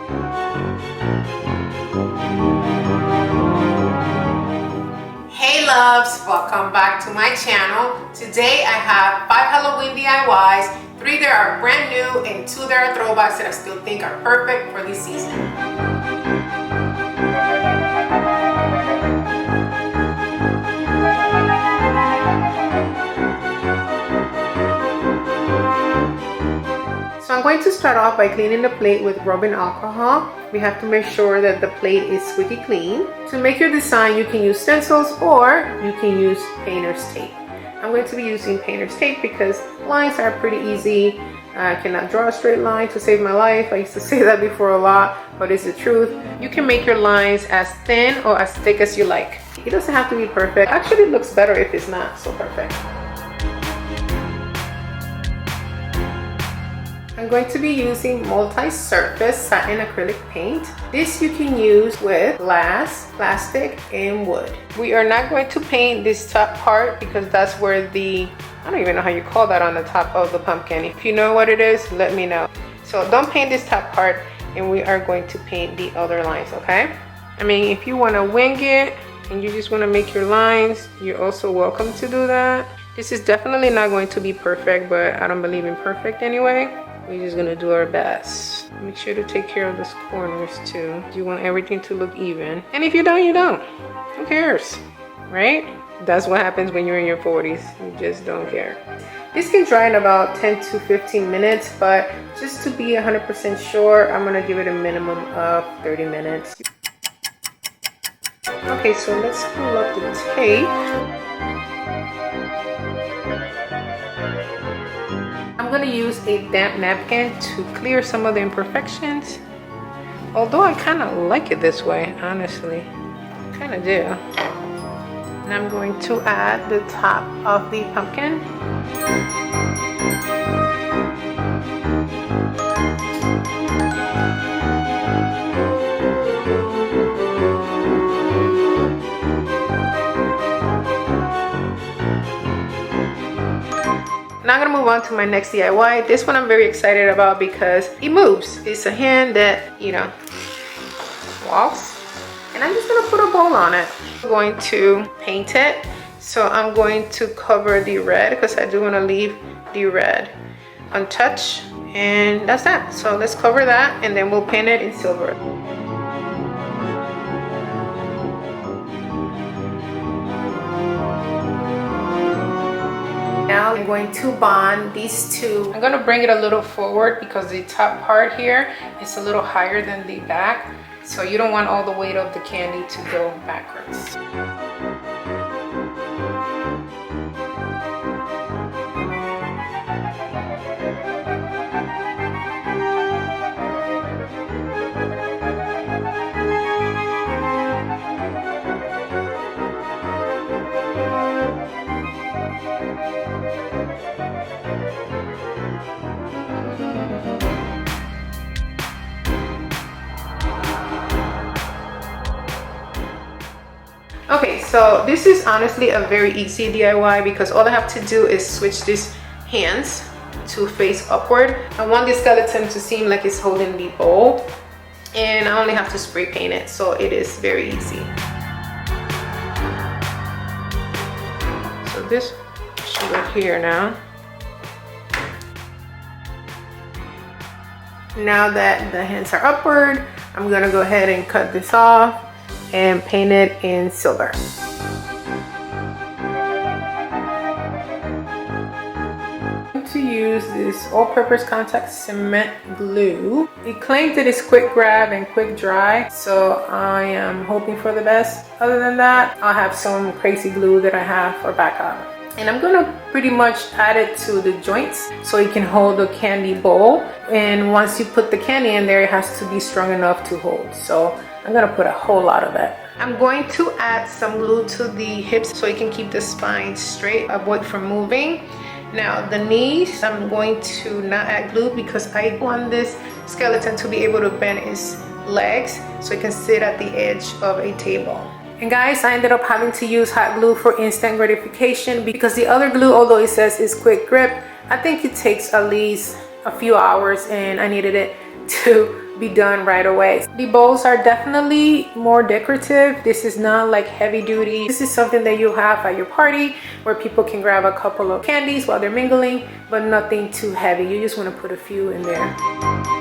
Hey loves, welcome back to my channel. Today I have 5 Halloween DIYs, 3 that are brand new and 2 that are throwbacks that I still think are perfect for this season. So I'm going to start off by cleaning the plate with rubbing alcohol. We have to make sure that the plate is squeaky clean. To make your design, you can use stencils or you can use painter's tape. I'm going to be using painter's tape because lines are pretty easy. I cannot draw a straight line to save my life. I used to say that before a lot, but it's the truth. You can make your lines as thin or as thick as you like. It doesn't have to be perfect. Actually, it looks better if it's not so perfect. I'm going to be using multi-surface satin acrylic paint. This you can use with glass, plastic, and wood. We are not going to paint this top part because that's where I don't even know how you call that on the top of the pumpkin. If you know what it is, let me know. So don't paint this top part, and we are going to paint the other lines, okay? I mean, if you want to wing it and you just want to make your lines, you're also welcome to do that. This is definitely not going to be perfect, but I don't believe in perfect anyway. We're just gonna do our best. Make sure to take care of those corners too. You want everything to look even. And if you don't, you don't. Who cares, right? That's what happens when you're in your 40s. You just don't care. This can dry in about 10 to 15 minutes, but just to be 100% sure, I'm gonna give it a minimum of 30 minutes. Okay, so let's pull up the tape. I'm going to use a damp napkin to clear some of the imperfections. Although I kind of like it this way, honestly. I kind of do. And I'm going to add the top of the pumpkin. Now I'm gonna move on to my next DIY. This one I'm very excited about because it moves. It's a hand that, you know, walks. And I'm just gonna put a bowl on it. I'm going to paint it. So I'm going to cover the red because I do wanna leave the red untouched. And that's that. So let's cover that and then we'll paint it in silver. Now I'm going to bond these two. I'm going to bring it a little forward because the top part here is a little higher than the back. So you don't want all the weight of the candy to go backwards. Okay, so this is honestly a very easy DIY because all I have to do is switch these hands to face upward. I want the skeleton to seem like it's holding the bowl, and I only have to spray paint it, so it is very easy. So this should go here now. Now that the hands are upward, I'm gonna go ahead and cut this off and paint it in silver. I'm going to use this all-purpose contact cement glue. It claims that it's quick grab and quick dry, so I am hoping for the best. Other than that, I'll have some crazy glue that I have for backup. And I'm gonna pretty much add it to the joints so it can hold the candy bowl. And once you put the candy in there, it has to be strong enough to hold. So I'm gonna put a whole lot of it. I'm going to add some glue to the hips so it can keep the spine straight, avoid from moving. Now the knees, I'm going to not add glue because I want this skeleton to be able to bend its legs so it can sit at the edge of a table. And guys, I ended up having to use hot glue for instant gratification because the other glue, although it says it's quick grip, I think it takes at least a few hours and I needed it to be done right away. The bowls are definitely more decorative. This is not like heavy duty. This is something that you have at your party where people can grab a couple of candies while they're mingling, but nothing too heavy. You just want to put a few in there.